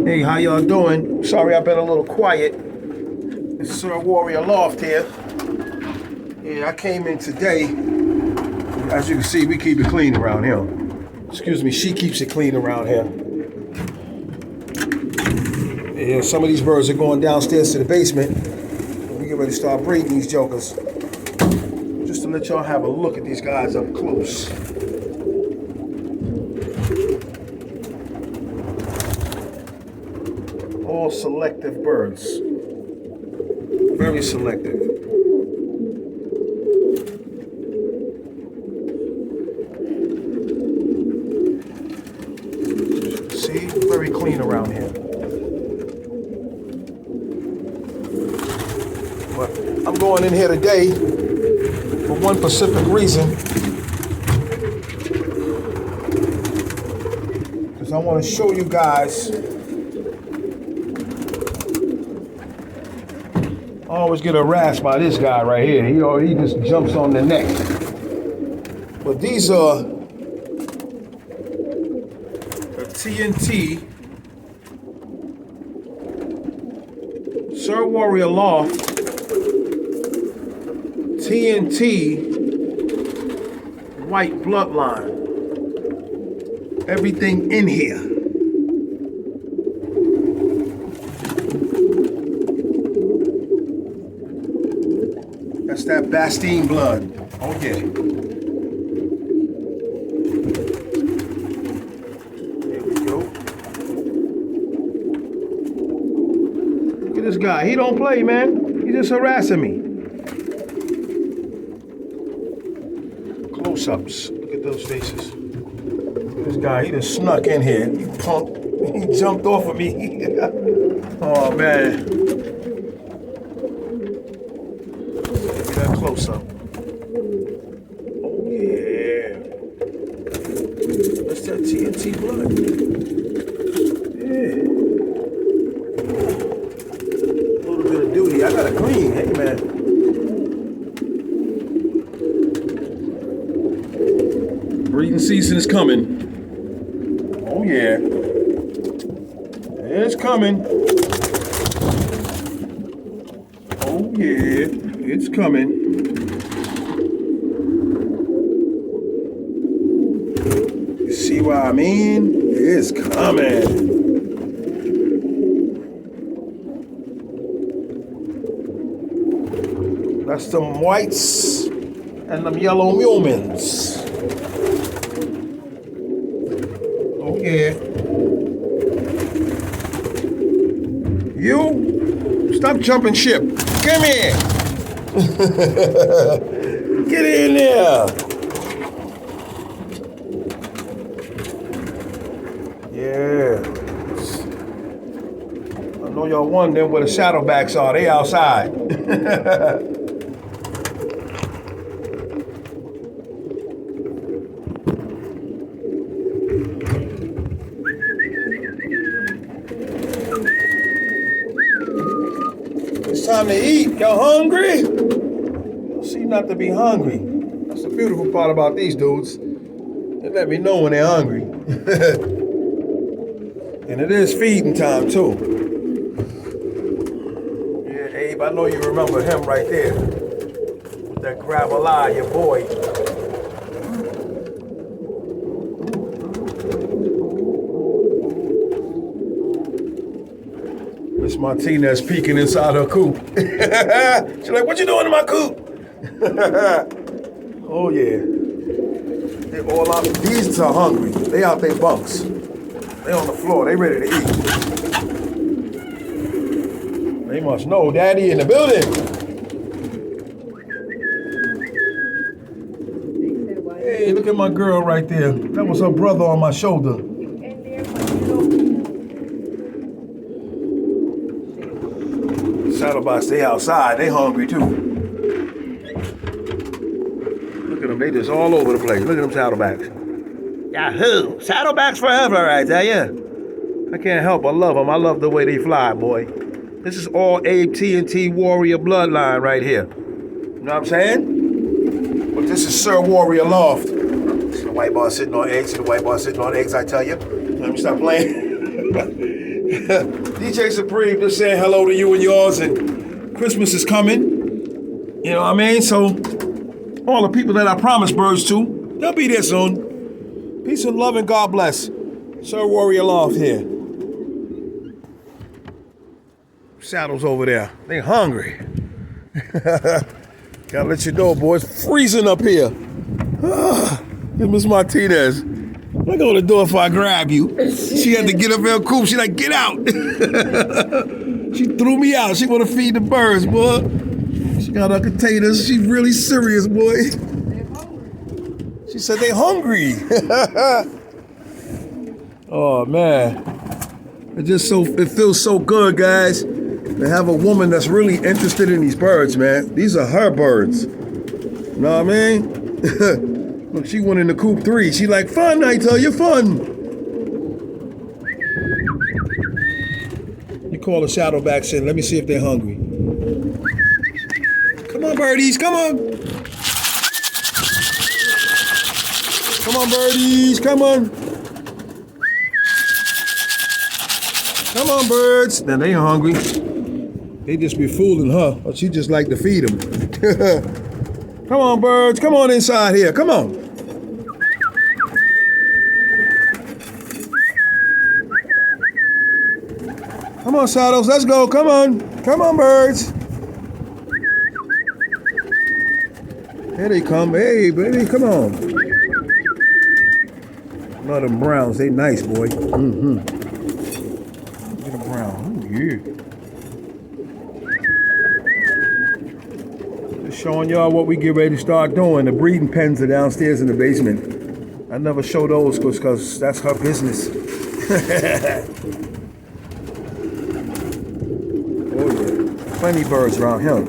Hey, how y'all doing? Sorry I've been a little quiet. It's Sir Warrior Loft here. Yeah, I came in today. As you can see, we keep it clean around here. Excuse me, she keeps it clean around here. Yeah, some of these birds are going downstairs to the basement. We get ready to start breeding these jokers. Just to let y'all have a look at these guys up close. All selective birds. Very selective. See, very clean around here. But I'm going in here today for one specific reason. Because I want to show you guys. I always get harassed by this guy right here. He just jumps on the neck. But these are a TNT Sir Warrior Loft TNT white bloodline. Everything in here. That's that Bastille blood. Oh yeah. There we go. Look at this guy. He don't play, man. He's just harassing me. Close-ups. Look at those faces. Look at this guy. He just snuck in here. He punk. He jumped off of me. Oh man. Close up. Oh yeah. That's that TNT blood. Yeah. A little bit of duty. I gotta clean. Hey man. Breeding season is coming. Oh yeah. It's coming. Oh yeah. It's coming. See what I mean? It's coming. That's them whites and them yellow mulmins. Oh yeah. You stop jumping ship. Come here. Get in there. Yeah. I know y'all wondering where the shadowbacks are. They outside. It's time to eat. Y'all hungry? Y'all seem not to be hungry. That's the beautiful part about these dudes. They let me know when they're hungry. And it is feeding time too. Yeah, Abe, I know you remember him right there. With that gravel eye, your boy. Miss Martinez peeking inside her coop. She's like, what you doing in my coop? Oh yeah. They all out. These are hungry. They out their bunks. They on the floor. They ready to eat. They must know Daddy in the building. Hey, look at my girl right there. That was her brother on my shoulder. Saddlebacks, they outside. They hungry too. Look at them. They just all over the place. Look at them saddlebacks. Yahoo! Saddlebacks forever, I tell ya. I can't help but love them. I love the way they fly, boy. This is all Abe TNT Warrior bloodline right here. You know what I'm saying? But this is Sir Warrior Loft. This is the white boy sitting on eggs. See the white boy sitting on eggs, I tell you. Let me stop playing. DJ Supreme just saying hello to you and yours, and Christmas is coming. You know what I mean? So, all the people that I promised birds to, they'll be there soon. Peace and love and God bless. Sir Warrior Loft here. Saddles over there. They hungry. Gotta let you know, boys. Freezing up here. Here's Miss Martinez. I go to the door if I grab you. She had to get up in her coop. She like, get out. She threw me out. She want to feed the birds, boy. She got her containers. She's really serious, boy. She said they hungry. Oh man, it feels so good, guys, to have a woman that's really interested in these birds, man. These are her birds. You know what I mean? Look, she went in the coop 3. She like, fun, I tell you, fun. You call the shadowbacks in. Let me see if they're hungry. Come on, birdies, come on. Come on, birdies, come on. Come on, birds. Now, they ain't hungry. They just be fooling her. Or she just like to feed them. Come on, birds. Come on inside here. Come on. Come on, Saddles. Let's go. Come on. Come on, birds. Here they come. Hey, baby. Come on. Love them browns. They nice, boy. Mm-hmm. Yeah. Just showing y'all what we get ready to start doing. The breeding pens are downstairs in the basement. I never show those because that's her business. Oh yeah, plenty birds around here.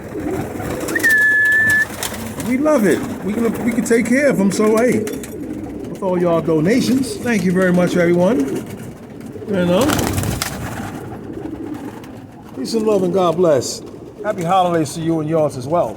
We love it. We can take care of them. So hey, with all y'all donations, thank you very much, everyone. You know. Peace and love and God bless. Happy holidays to you and yours as well.